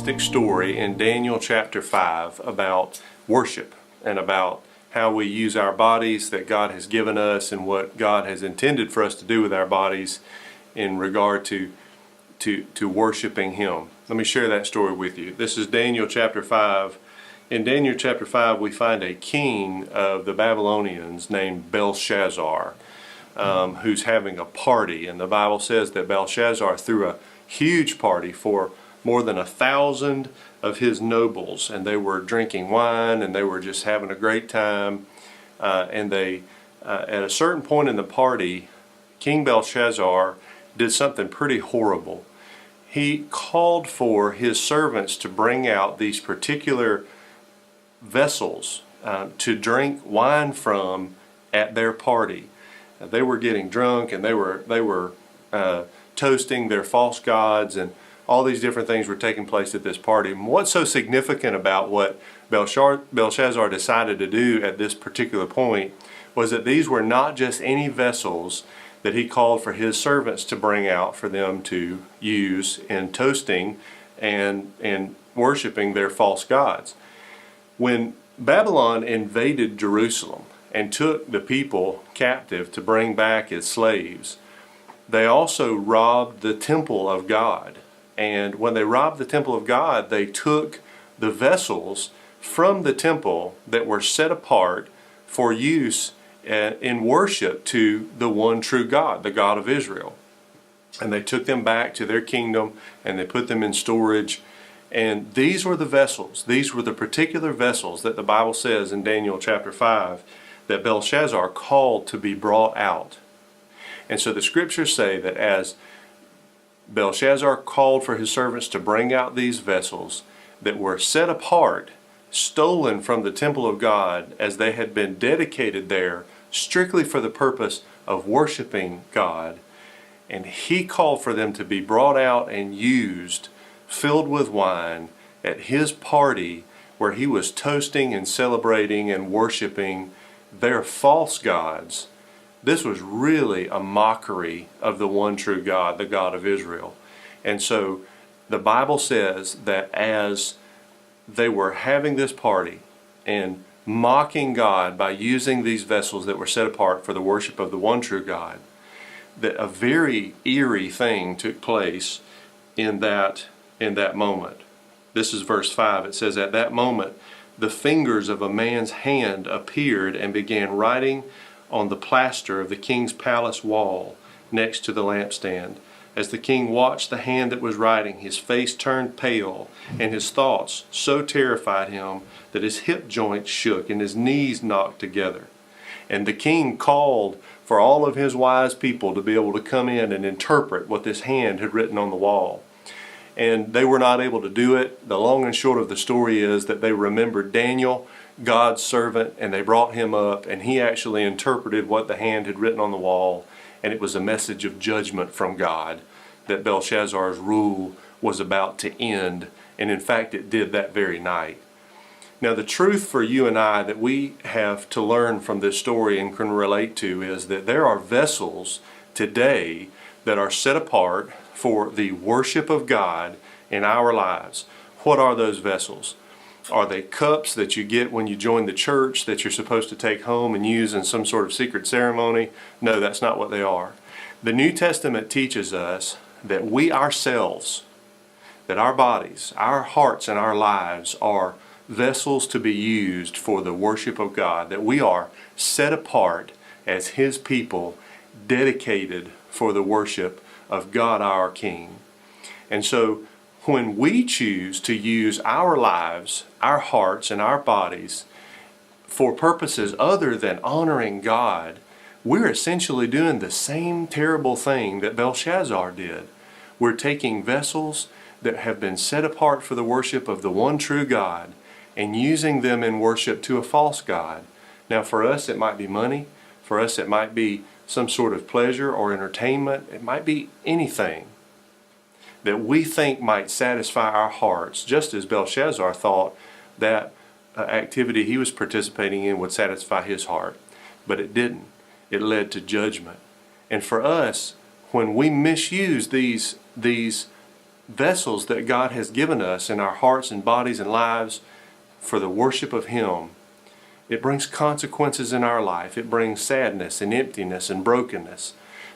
fantastic story in Daniel chapter 5 about worship and about how we use our bodies that God has given us and what God has intended for us to do with our bodies in regard to worshiping Him. Let me share that story with you. This is Daniel chapter 5. In Daniel chapter 5 we find a king of the Babylonians named Belshazzar who's having a party, and the Bible says that Belshazzar threw a huge party for more than 1,000 of his nobles, and they were drinking wine and they were just having a great time, and they at a certain point in the party, King Belshazzar did something pretty horrible. He called for his servants to bring out these particular vessels to drink wine from at their party. They were getting drunk and they were toasting their false gods, and all these different things were taking place at this party. And what's so significant about what Belshazzar decided to do at this particular point was that these were not just any vessels that he called for his servants to bring out for them to use in toasting and worshiping their false gods. When Babylon invaded Jerusalem and took the people captive to bring back as slaves, they also robbed the temple of God. And when they robbed the temple of God, they took the vessels from the temple that were set apart for use in worship to the one true God, the God of Israel. And they took them back to their kingdom and they put them in storage. And these were the vessels, these were the particular vessels that the Bible says in Daniel chapter 5 that Belshazzar called to be brought out. And so the scriptures say that as Belshazzar called for his servants to bring out these vessels that were set apart, stolen from the temple of God, as they had been dedicated there strictly for the purpose of worshiping God, and he called for them to be brought out and used, filled with wine, at his party where he was toasting and celebrating and worshiping their false gods. This was really a mockery of the one true God, the God of Israel. And so the Bible says that as they were having this party and mocking God by using these vessels that were set apart for the worship of the one true God, that a very eerie thing took place in that moment. This is verse 5. It says, "At that moment, the fingers of a man's hand appeared and began writing on the plaster of the king's palace wall next to the lampstand. As the king watched the hand that was writing, his face turned pale, and his thoughts so terrified him that his hip joints shook and his knees knocked together. And the king called for all of his wise people to be able to come in and interpret what this hand had written on the wall. And they were not able to do it. The long and short of the story is that they remembered Daniel, God's servant, and they brought him up, and he actually interpreted what the hand had written on the wall, and it was a message of judgment from God that Belshazzar's rule was about to end, and in fact it did that very night. Now the truth for you and I that we have to learn from this story and can relate to is that there are vessels today that are set apart for the worship of God in our lives. What are those vessels? Are they cups that you get when you join the church that you're supposed to take home and use in some sort of secret ceremony? No, that's not what they are. The New Testament teaches us that we ourselves, that our bodies, our hearts, and our lives are vessels to be used for the worship of God, that we are set apart as His people, dedicated for the worship of God our King. And so when we choose to use our lives, our hearts, and our bodies for purposes other than honoring God, we're essentially doing the same terrible thing that Belshazzar did. We're taking vessels that have been set apart for the worship of the one true God and using them in worship to a false god. Now for us it might be money, for us it might be some sort of pleasure or entertainment, it might be anything that we think might satisfy our hearts, just as Belshazzar thought that activity he was participating in would satisfy his heart. But it didn't. It led to judgment. And for us, when we misuse these vessels that God has given us in our hearts and bodies and lives for the worship of Him, it brings consequences in our life. It brings sadness and emptiness and brokenness.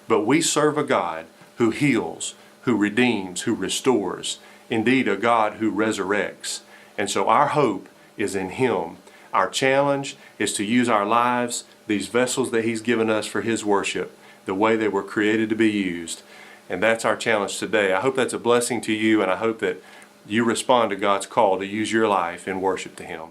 But we serve a God who heals, who redeems, who restores. Indeed, a God who resurrects. And so our hope is in Him. Our challenge is to use our lives, these vessels that He's given us for His worship, the way they were created to be used. And that's our challenge today. I hope that's a blessing to you, and I hope that you respond to God's call to use your life in worship to Him.